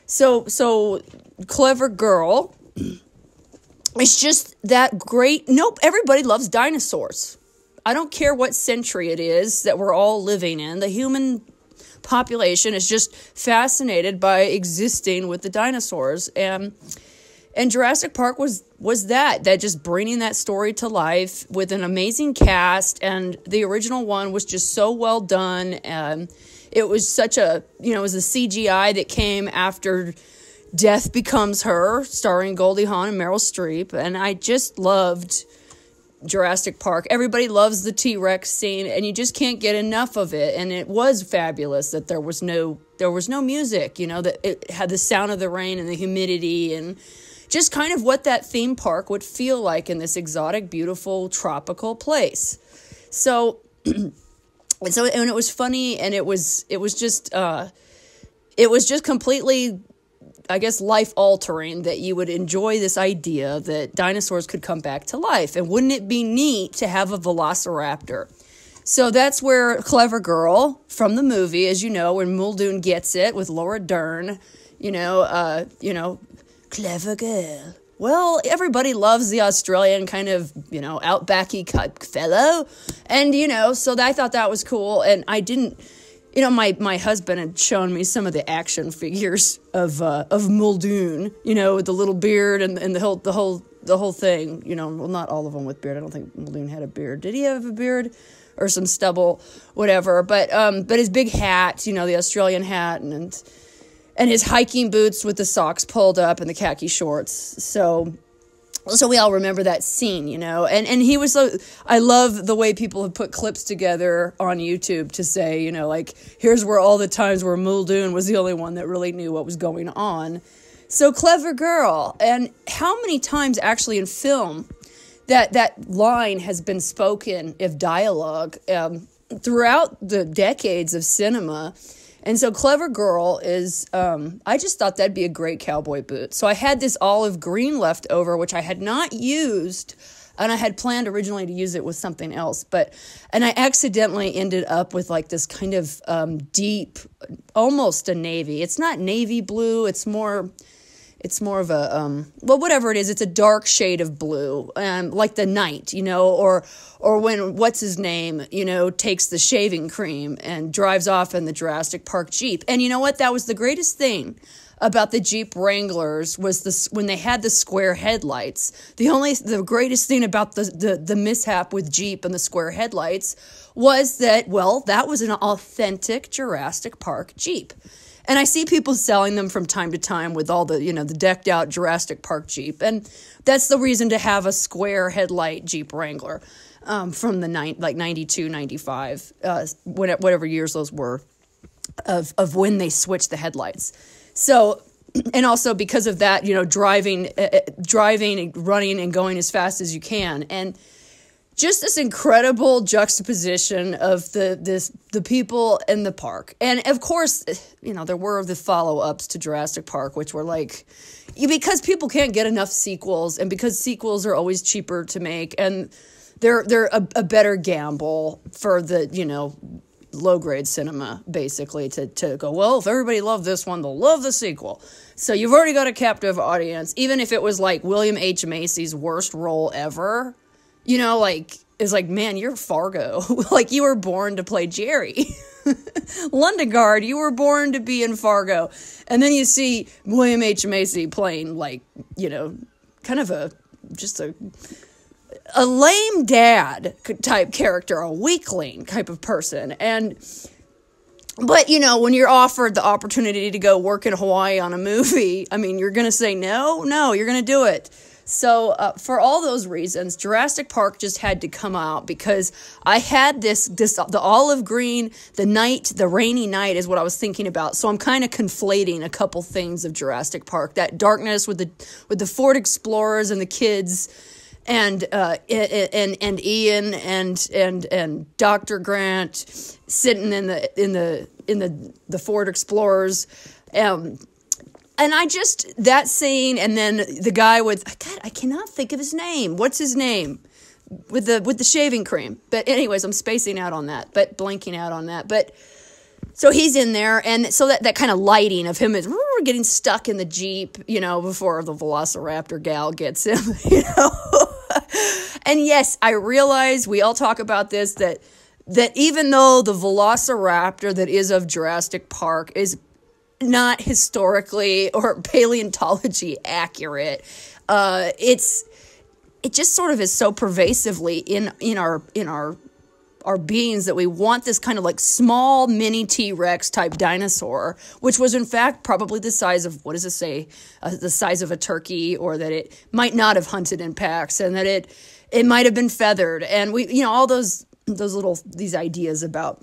So Clever Girl is just that great. Nope, everybody loves dinosaurs. I don't care what century it is that we're all living in. The human population is just fascinated by existing with the dinosaurs. And Jurassic Park was that just bringing that story to life with an amazing cast. And the original one was just so well done. And it was such a, it was a CGI that came after Death Becomes Her, starring Goldie Hawn and Meryl Streep. And I just loved Jurassic Park. Everybody loves the T-Rex scene, and you just can't get enough of it. And it was fabulous that there was no music, that it had the sound of the rain and the humidity and just kind of what that theme park would feel like in this exotic, beautiful, tropical place. So and it was funny, and it was just completely, I guess, life-altering that you would enjoy this idea that dinosaurs could come back to life. And wouldn't it be neat to have a velociraptor? So that's where Clever Girl from the movie, as you know, when Muldoon gets it with Laura Dern, Clever Girl. Well, everybody loves the Australian kind of, outbacky fellow. And, so I thought that was cool. And I didn't... my husband had shown me some of the action figures of Muldoon, with the little beard and the whole thing. Well, not all of them with beard. I don't think Muldoon had a beard. Did he have a beard or some stubble, whatever? But his big hat, the Australian hat, and his hiking boots with the socks pulled up and the khaki shorts. So we all remember that scene, and he was so, I love the way people have put clips together on YouTube to say, here's where all the times where Muldoon was the only one that really knew what was going on. So Clever Girl. And how many times actually in film that line has been spoken of dialogue throughout the decades of cinema. And so Clever Girl is, I just thought that'd be a great cowboy boot. So I had this olive green left over, which I had not used, and I had planned originally to use it with something else. And I accidentally ended up with like this kind of deep, almost a navy. It's not navy blue. It's more of a, whatever it is, it's a dark shade of blue, like the night, or when, what's his name, takes the shaving cream and drives off in the Jurassic Park Jeep. And you know what? That was the greatest thing about the Jeep Wranglers was when they had the square headlights. The greatest thing about the mishap with Jeep and the square headlights was that, that was an authentic Jurassic Park Jeep. And I see people selling them from time to time with all the, the decked out Jurassic Park Jeep. And that's the reason to have a square headlight Jeep Wrangler from the 92, 95, whatever years those were of when they switched the headlights. So, and also because of that, driving, running and going as fast as you can. And just this incredible juxtaposition of the people in the park. And of course, there were the follow-ups to Jurassic Park, which were like, because people can't get enough sequels, and because sequels are always cheaper to make, and they're a better gamble for the, low-grade cinema, basically, to go, if everybody loved this one, they'll love the sequel. So you've already got a captive audience, even if it was like William H. Macy's worst role ever. It's like, man, you're Fargo. Like, you were born to play Jerry. Lundegard, you were born to be in Fargo. And then you see William H. Macy playing, kind of a lame dad type character, a weakling type of person. But, when you're offered the opportunity to go work in Hawaii on a movie, you're going to say no, you're going to do it. So for all those reasons, Jurassic Park just had to come out because I had the olive green, the rainy night is what I was thinking about. So I'm kind of conflating a couple things of Jurassic Park, that darkness with the Ford Explorers and the kids, and Ian and Dr. Grant sitting in the Ford Explorers. And that scene, and then the guy I cannot think of his name. What's his name? With the shaving cream. But anyways, I'm spacing out on that, blanking out on that. But So he's in there, and so that kind of lighting of him is getting stuck in the Jeep, you know, before the Velociraptor gal gets him, you know. And yes, I realize we all talk about this, that even though the Velociraptor that is of Jurassic Park is not historically or paleontology accurate, it just sort of is so pervasively in our beings that we want this kind of like small mini T-Rex type dinosaur, which was in fact probably the size of, what does it say, the size of a turkey, or that it might not have hunted in packs, and that it might have been feathered, and we, you know, all these ideas about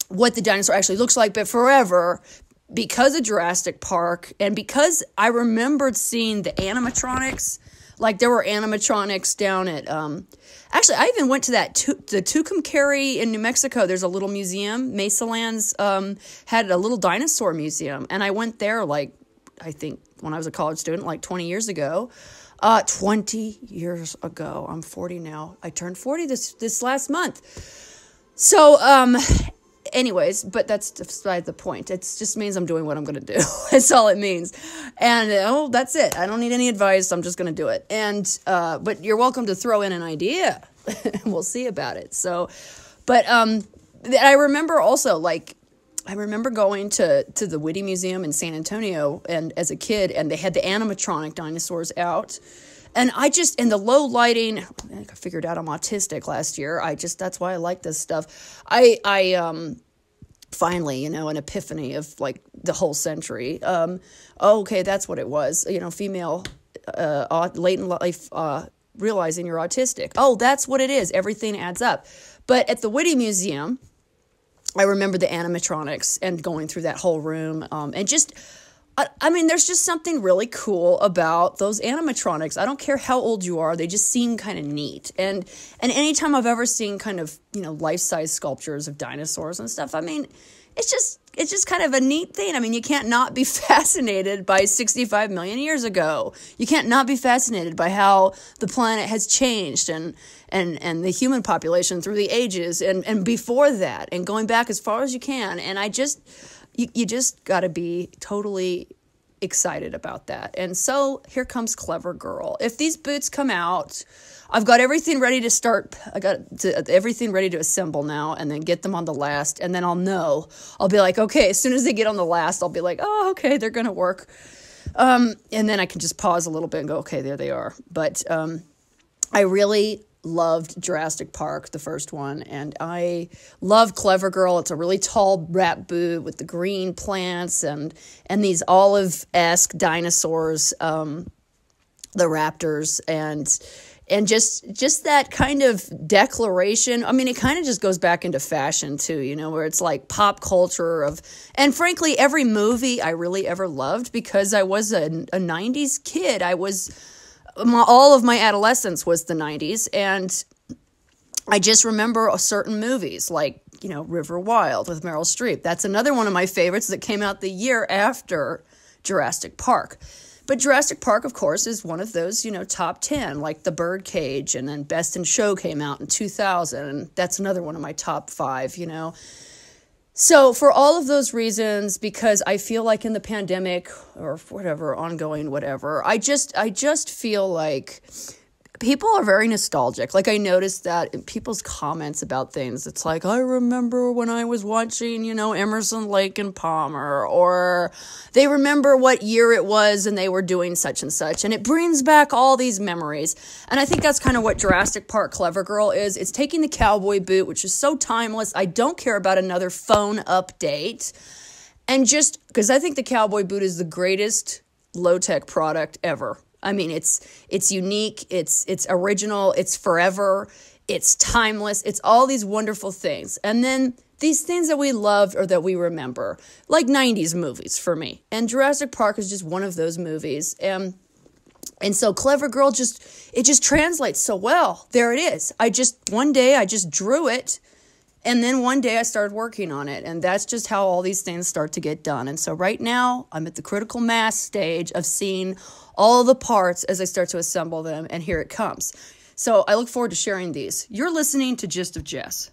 what the dinosaur actually looks like. But forever, because of Jurassic Park, and because I remembered seeing the animatronics, like there were animatronics down at, actually I even went to the Tucumcari in New Mexico. There's a little museum, Mesalands, had a little dinosaur museum, and I went there, like, I think when I was a college student, like 20 years ago. 20 years ago. I'm 40 now. I turned 40 this last month. So, anyways, but that's beside the point. It just means I'm doing what I'm going to do. That's all it means. And, that's it. I don't need any advice. I'm just going to do it. And, but you're welcome to throw in an idea. We'll see about it. So, but, I remember also, like, I remember going to the Whitty Museum in San Antonio and as a kid, and they had the animatronic dinosaurs out. And in the low lighting, I figured out I'm autistic last year. That's why I like this stuff. I finally, you know, an epiphany of like the whole century. Okay, that's what it was. You know, female, late in life, realizing you're autistic. Oh, that's what it is. Everything adds up. But at the Whitty Museum, I remember the animatronics and going through that whole room, and just, I mean, there's just something really cool about those animatronics. I don't care how old you are; they just seem kind of neat. And anytime I've ever seen kind of, you know, life-size sculptures of dinosaurs and stuff, I mean, it's just kind of a neat thing. I mean, you can't not be fascinated by 65 million years ago. You can't not be fascinated by how the planet has changed and the human population through the ages and before that, and going back as far as you can. And you just got to be totally excited about that. And so here comes Clever Girl. If these boots come out, I've got everything ready to start. Everything ready to assemble now, and then get them on the last, and then I'll know. I'll be like, okay, as soon as they get on the last, I'll be like, oh, okay, they're going to work. And then I can just pause a little bit and go, okay, there they are. But I really loved Jurassic Park, the first one, and I love Clever Girl. It's a really tall wrap boot with the green plants and these olive-esque dinosaurs, the raptors, and just that kind of declaration. I mean, it kind of just goes back into fashion too, you know, where it's like pop culture and frankly, every movie I really ever loved, because I was a 90s kid. All of my adolescence was the 90s, and I just remember certain movies like, you know, River Wild with Meryl Streep. That's another one of my favorites that came out the year after Jurassic Park. But Jurassic Park, of course, is one of those, you know, top 10, like The Birdcage, and then Best in Show came out in 2000, and that's another one of my top 5, you know. So for all of those reasons, because I feel like in the pandemic or whatever, ongoing whatever, I just feel like people are very nostalgic. Like I noticed that in people's comments about things, it's like, I remember when I was watching, you know, Emerson, Lake and Palmer, or they remember what year it was and they were doing such and such. And it brings back all these memories. And I think that's kind of what Jurassic Park Clever Girl is. It's taking the cowboy boot, which is so timeless. I don't care about another phone update. And just because I think the cowboy boot is the greatest low-tech product ever. I mean, it's unique, it's original, it's forever, it's timeless, it's all these wonderful things. And then these things that we loved or that we remember, like 90s movies for me. And Jurassic Park is just one of those movies. And so Clever Girl it just translates so well. There it is. One day I just drew it. And then one day I started working on it, and that's just how all these things start to get done. And so right now I'm at the critical mass stage of seeing all the parts as I start to assemble them, and here it comes. So I look forward to sharing these. You're listening to Gist of Jess.